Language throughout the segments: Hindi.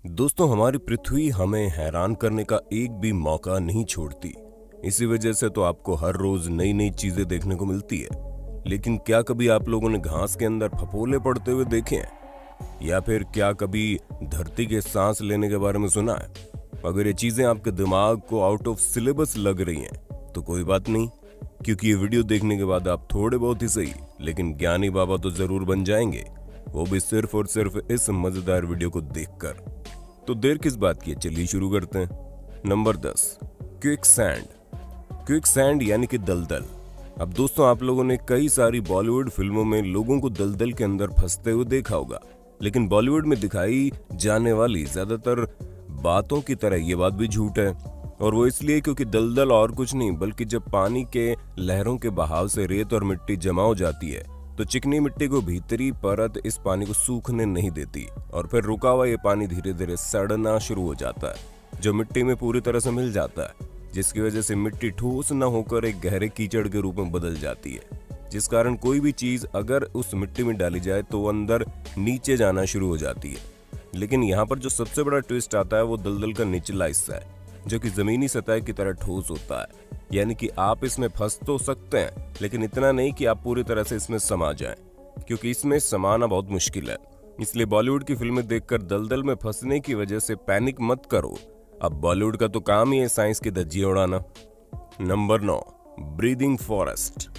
दोस्तों, हमारी पृथ्वी हमें हैरान करने का एक भी मौका नहीं छोड़ती। इसी वजह से तो आपको हर रोज नई नई चीजें देखने को मिलती है। लेकिन क्या कभी आप लोगों ने घास के अंदर फफोले पड़ते हुए देखे हैं? या फिर क्या कभी धरती के सांस लेने के बारे में सुना है? अगर ये चीजें आपके दिमाग को आउट ऑफ सिलेबस लग रही हैं तो कोई बात नहीं, क्योंकि ये वीडियो देखने के बाद आप थोड़े बहुत ही सही लेकिन ज्ञानी बाबा तो जरूर बन जाएंगे, वो भी सिर्फ और सिर्फ इस मजेदार वीडियो को देखकर। तो देर किस बात की है, चलिए शुरू करते हैं। Number 10, quick sand. Quick sand यानी कि दलदल। अब दोस्तों, आप लोगों ने कई सारी बॉलीवुड फिल्मों में लोगों को दलदल के अंदर फंसते हुए देखा होगा, लेकिन बॉलीवुड में दिखाई जाने वाली ज्यादातर बातों की तरह ये बात भी झूठ है। और वो इसलिए क्योंकि दलदल और कुछ नहीं बल्कि जब पानी के लहरों के बहाव से रेत और मिट्टी जमा हो जाती है तो चिकनी मिट्टी को भीतरी परत इस पानी को सूखने नहीं देती और फिर रुका हुआ ये पानी धीरे धीरे सड़ना शुरू हो जाता है, जो मिट्टी में पूरी तरह से मिल जाता है, जिसकी वजह से मिट्टी ठोस न होकर एक गहरे कीचड़ के रूप में बदल जाती है, जिस कारण कोई भी चीज अगर उस मिट्टी में डाली जाए तो वो अंदर नीचे जाना शुरू हो जाती है। लेकिन यहाँ पर जो सबसे बड़ा ट्विस्ट आता है वो दलदल का निचला हिस्सा है, जो कि जमीनी सतह की तरह ठोस होता है। यानी कि आप इसमें फंस तो सकते हैं, लेकिन इतना नहीं कि आप पूरी तरह से इसमें समा जाएं, क्योंकि इसमें समाना बहुत मुश्किल है। इसलिए बॉलीवुड की फिल्में देखकर दलदल में फंसने की वजह से पैनिक मत करो। अब बॉलीवुड का तो काम ही है साइंस की धज्जियां उड़ाना। Number 9, breathing forest.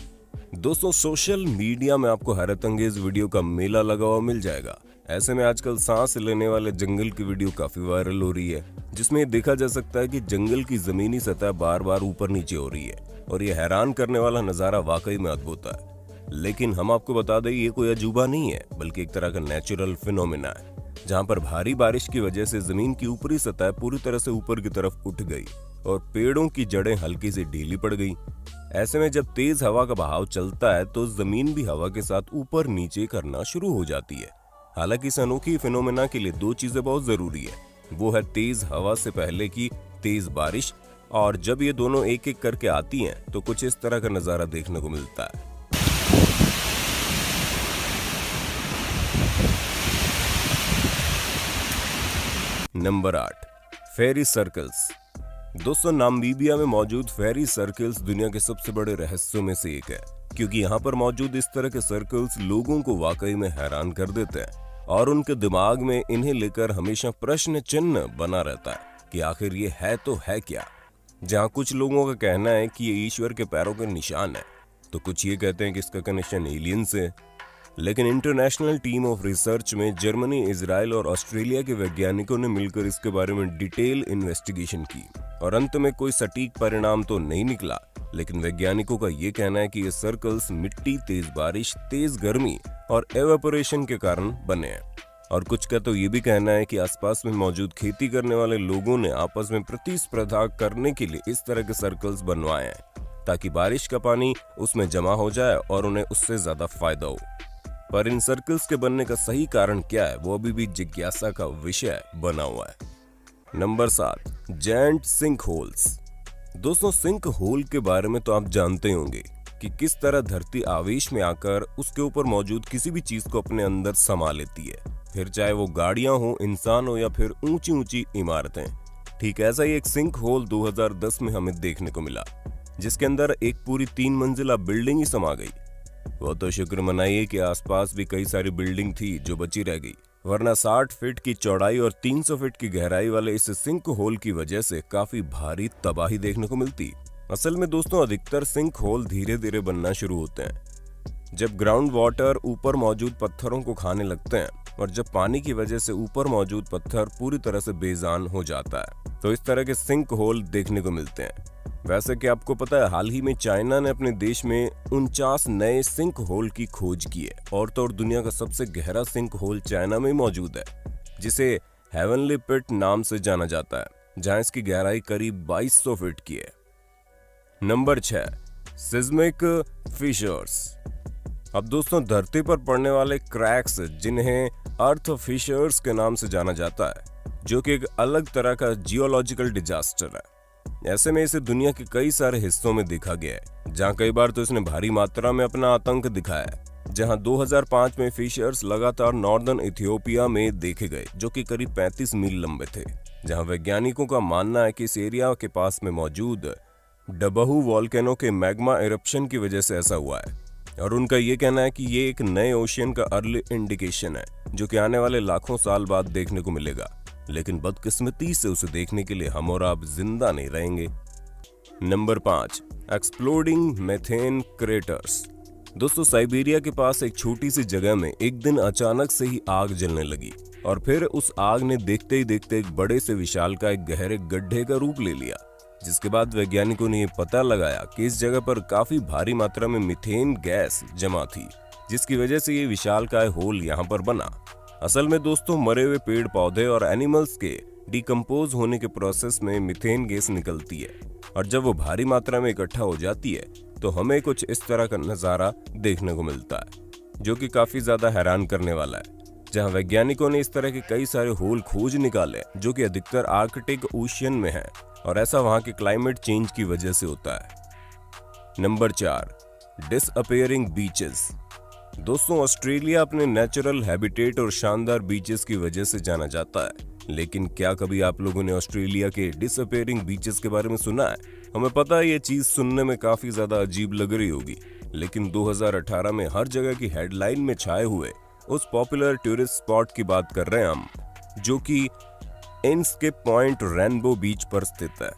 दोस्तों, सोशल मीडिया में आपको हैरत अंगेज वीडियो का मेला लगा हुआ मिल जाएगा। ऐसे में आजकल सांस लेने वाले जंगल की वीडियो काफी वायरल हो रही है, जिसमें देखा जा सकता है कि जंगल की जमीनी सतह बार बार ऊपर नीचे हो रही है और ये हैरान करने वाला नजारा वाकई में अद्भुत है। लेकिन हम आपको बता दें, ये कोई अजूबा नहीं है बल्कि एक तरह का नेचुरल फिनोमेना है, जहाँ पर भारी बारिश की वजह से जमीन की ऊपरी सतह पूरी तरह से ऊपर की तरफ उठ गई और पेड़ों की जड़ें हल्की सी ढीली पड़ गई। ऐसे में जब तेज हवा का बहाव चलता है तो जमीन भी हवा के साथ ऊपर नीचे करना शुरू हो जाती है। हालांकि इस अनोखी फिनोमेना के लिए दो चीजें बहुत जरूरी है, वो है तेज हवा से पहले की तेज बारिश, और जब ये दोनों एक एक करके आती हैं तो कुछ इस तरह का नजारा देखने को मिलता है। नंबर 8, फेरी सर्कल्स। दोस्तों, नामीबिया में मौजूद फेरी सर्कल्स दुनिया के सबसे बड़े रहस्यों में से एक है, क्योंकि यहाँ पर मौजूद इस तरह के सर्कल्स लोगों को वाकई में हैरान कर देते हैं और उनके दिमाग में इन्हें लेकर हमेशा प्रश्न चिन्ह बना रहता है कि आखिर ये है तो है क्या। जहाँ कुछ लोगों का कहना है कि ये ईश्वर के पैरों के निशान है, तो कुछ ये कहते हैं कि इसका कनेक्शन एलियन से। लेकिन इंटरनेशनल टीम ऑफ रिसर्च में जर्मनी, इजराइल और ऑस्ट्रेलिया के वैज्ञानिकों ने मिलकर इसके बारे में डिटेल इन्वेस्टिगेशन की और अंत में कोई सटीक परिणाम तो नहीं निकला। लेकिन वैज्ञानिकों का ये कहना है कि ये सर्कल्स मिट्टी, तेज बारिश, तेज गर्मी और एवेपोरेशन के कारण बने हैं। और कुछ का तो ये भी कहना है कि आसपास में मौजूद खेती करने वाले लोगों ने आपस में प्रतिस्पर्धा करने के लिए इस तरह के सर्कल्स बनवाए हैं, ताकि बारिश का पानी उसमें जमा हो जाए और उन्हें उससे ज्यादा फायदा हो। पर इन सर्कल्स के बनने का सही कारण क्या है, वो अभी भी जिज्ञासा का विषय बना हुआ है। Number 7, giant sinkholes. दोस्तों, सिंक होल के बारे में तो आप जानते होंगे कि किस तरह धरती आवेश में आकर उसके ऊपर मौजूद किसी भी चीज को अपने अंदर समा लेती है, फिर चाहे वो गाड़ियां हो, इंसान हो या फिर ऊंची ऊंची इमारतें। ठीक ऐसा ही एक सिंक होल 2010 में हमें देखने को मिला, जिसके अंदर एक पूरी 3 मंजिला बिल्डिंग ही समा गई। वो तो शुक्र मनाइए कि आसपास भी कई सारी बिल्डिंग थी जो बची रह गई, वरना 60 फीट की चौड़ाई और 300 फीट की गहराई वाले इस सिंक होल की वजह से काफी भारी तबाही देखने को मिलती। असल में दोस्तों, अधिकतर सिंक होल धीरे धीरे बनना शुरू होते हैं जब ग्राउंड वाटर ऊपर मौजूद पत्थरों को खाने लगते हैं और जब पानी की वजह से ऊपर मौजूद पत्थर पूरी तरह से बेजान हो जाता है, तो इस तरह के सिंक होल देखने को मिलते हैं। वैसे कि आपको पता है, हाल ही में चाइना ने अपने देश में 49 नए सिंक होल की खोज की है और तो और दुनिया का सबसे गहरा सिंक होल चाइना में मौजूद है, जिसे हेवनली पिट नाम से जाना जाता है, जहां इसकी गहराई करीब 2200 फीट की है। Number 6, seismic fissures. अब दोस्तों, धरती पर पड़ने वाले क्रैक्स, जिन्हें अर्थ फिशर्स के नाम से जाना जाता है, जो कि एक अलग तरह का जियोलॉजिकल डिजास्टर है। ऐसे में इसे दुनिया के कई सारे हिस्सों में देखा गया है, जहां कई बार तो इसने भारी मात्रा में अपना आतंक दिखाया है। जहां 2005 में फिशर्स लगातार नॉर्दर्न इथियोपिया में देखे गए, जो कि करीब 35 मील लंबे थे, जहां वैज्ञानिकों का मानना है कि इस एरिया के पास में मौजूद डबहू वॉल्केनो के मैग्मा इरप्शन की वजह से ऐसा हुआ है। और उनका ये कहना है कि ये एक नए ओशियन का अर्ली इंडिकेशन है, जो कि आने वाले लाखों साल बाद देखने को मिलेगा, लेकिन बदकिस्मती से उसे देखने के लिए हम और आप जिंदा नहीं रहेंगे। Number 5, exploding methane craters. दोस्तों, साइबेरिया के पास एक छोटी सी जगह में एक दिन अचानक से ही आग जलने लगी और फिर उस आग ने देखते ही देखते एक बड़े से विशाल का एक गहरे गड्ढे का रूप ले लिया, जिसके बाद वैज्ञानिकों ने यह पता लगाया कि इस जगह पर काफी भारी मात्रा में मीथेन गैस जमा थी, जिसकी वजह से ये विशालकाय होल यहाँ पर बना। असल में दोस्तों, मरे हुए पेड़ पौधे और एनिमल्स के डिकम्पोज होने के प्रोसेस में मीथेन गैस निकलती है और जब वो भारी मात्रा में इकट्ठा हो जाती है तो हमें कुछ इस तरह का नजारा देखने को मिलता है, जो कि काफी ज्यादा हैरान करने वाला है। जहां वैज्ञानिकों ने इस तरह के कई सारे होल खोज निकाले, जो कि अधिकतर आर्कटिक ओशियन में है और ऐसा वहां के क्लाइमेट चेंज की वजह से होता है। Number 4, disappearing beaches. दोस्तों, ऑस्ट्रेलिया अपने नेचुरल हैबिटेट और शानदार बीचेस की वजह से जाना जाता है, लेकिन क्या कभी आप लोगों ने ऑस्ट्रेलिया के डिसअपियरिंग बीचेस के बारे में सुना है? हमें पता है ये चीज सुनने में काफी ज्यादा अजीब लग रही होगी, लेकिन 2018 में हर जगह की हेडलाइन में छाए हुए उस पॉपुलर टूरिस्ट स्पॉट की बात कर रहे हैं हम, जो कि इनस्केप पॉइंट रेनबो बीच पर स्थित है।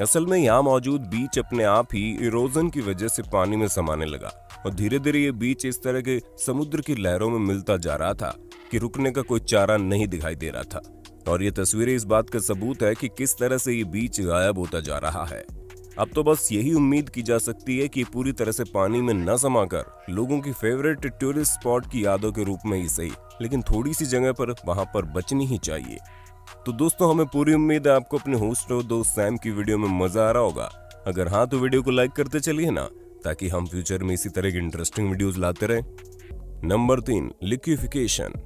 असल में यहाँ मौजूद बीच अपने आप ही इरोजन की वजह से पानी में समाने लगा और धीरे धीरे ये बीच इस तरह के समुद्र की लहरों में मिलता जा रहा था कि रुकने का कोई चारा नहीं दिखाई दे रहा था। और ये तस्वीरें इस बात का सबूत है कि किस तरह से ये बीच गायब होता जा रहा है। अब तो बस यही उम्मीद की जा सकती है कि पूरी तरह से पानी में न समाकर लोगों की फेवरेट टूरिस्ट स्पॉट की यादों के रूप में ही सही, लेकिन थोड़ी सी जगह पर वहां पर बचनी ही चाहिए। तो दोस्तों, हमें पूरी उम्मीद है आपको अपने होस्ट और दोस्त सैम की वीडियो में मजा आ रहा होगा। अगर हाँ तो वीडियो को लाइक करते चलिए ना, ताकि हम फ्यूचर में इसी तरह की इंटरेस्टिंग वीडियोस लाते रहें। Number 3, liquefaction.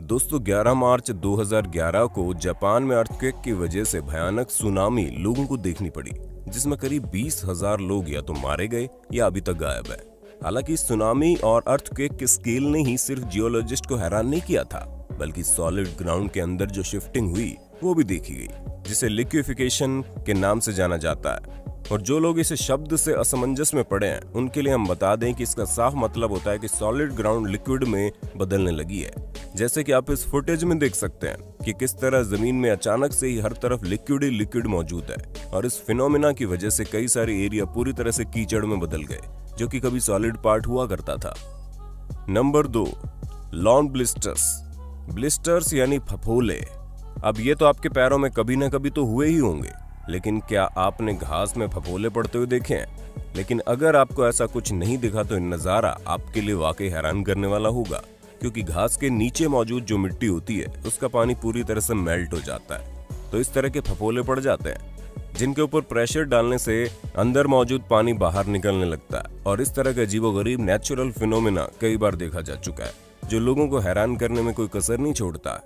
दोस्तों, 11 मार्च 2011 को जापान में अर्थक्वेक की वजह से भयानक सुनामी लोगों को देखनी पड़ी, जिसमें करीब 20,000 लोग या तो मारे गए या अभी तक गायब है। हालांकि सुनामी और अर्थक्वेक के स्केल ने ही सिर्फ जियोलॉजिस्ट को हैरान नहीं किया था, बल्कि सॉलिड ग्राउंड के अंदर जो शिफ्टिंग हुई वो भी देखी गई, जिसे लिक्विफिकेशन के नाम से जाना जाता है। और जो लोग इसे शब्द से असमंजस में पड़े हैं, उनके लिए हम बता दें कि इसका साफ मतलब होता है कि सॉलिड ग्राउंड लिक्विड में बदलने लगी है। जैसे कि आप इस फुटेज में देख सकते हैं कि किस तरह जमीन में अचानक से ही हर तरफ लिक्विड ही लिक्विड मौजूद है और इस फिनोमिना की वजह से कई सारे एरिया पूरी तरह से कीचड़ में बदल गए, जो कि कभी सॉलिड पार्ट हुआ करता था। Number 2, lawn blisters. ब्लिस्टर्स यानी फफोले। अब ये तो आपके पैरों में कभी ना कभी तो हुए ही होंगे, लेकिन क्या आपने घास में फफोले पड़ते हुए देखे हैं? लेकिन अगर आपको ऐसा कुछ नहीं दिखा तो नजारा आपके लिए वाकई हैरान करने वाला होगा, क्योंकि घास के नीचे मौजूद जो मिट्टी होती है उसका पानी पूरी तरह से मेल्ट हो जाता है, तो इस तरह के फफोले पड़ जाते हैं, जिनके ऊपर प्रेशर डालने से अंदर मौजूद पानी बाहर निकलने लगता है। और इस तरह का अजीबोगरीब नेचुरल फिनोमेना कई बार देखा जा चुका है, जो लोगों को हैरान करने में कोई कसर नहीं छोड़ता।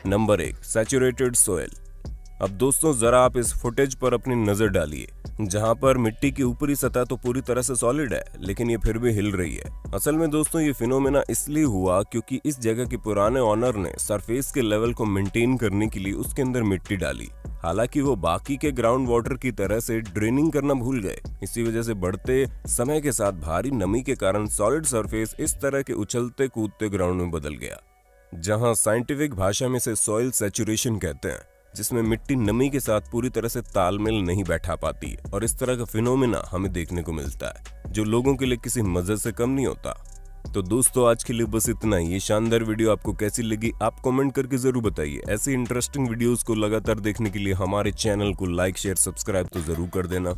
Number 1, saturated soil. अब दोस्तों, जरा आप इस फुटेज पर अपनी नजर डालिए, जहां पर मिट्टी की ऊपरी सतह तो पूरी तरह से सॉलिड है, लेकिन ये फिर भी हिल रही है। असल में दोस्तों, ये फिनोमेना इसलिए हुआ क्योंकि इस जगह के पुराने ऑनर ने सरफेस के लेवल को मेंटेन करने के लिए उसके अंदर मिट्टी डाली। हालांकि वो बाकी के ग्राउंड वाटर की तरह से ड्रेनिंग करना भूल गए। इसी वजह से बढ़ते समय के साथ भारी नमी के कारण सॉलिड सरफेस इस तरह के उछलते कूदते ग्राउंड में बदल गया, जहां साइंटिफिक भाषा में इसे सॉइल सैचुरेशन कहते हैं, जिसमें मिट्टी नमी के साथ पूरी तरह से तालमेल नहीं बैठा पाती और इस तरह का फिनोमेना हमें देखने को मिलता है, जो लोगों के लिए किसी मजे से कम नहीं होता। तो दोस्तों, आज के लिए बस इतना ही। ये शानदार वीडियो आपको कैसी लगी आप कमेंट करके जरूर बताइए। ऐसी इंटरेस्टिंग वीडियोस को लगातार देखने के लिए हमारे चैनल को लाइक शेयर सब्सक्राइब तो जरूर कर देना।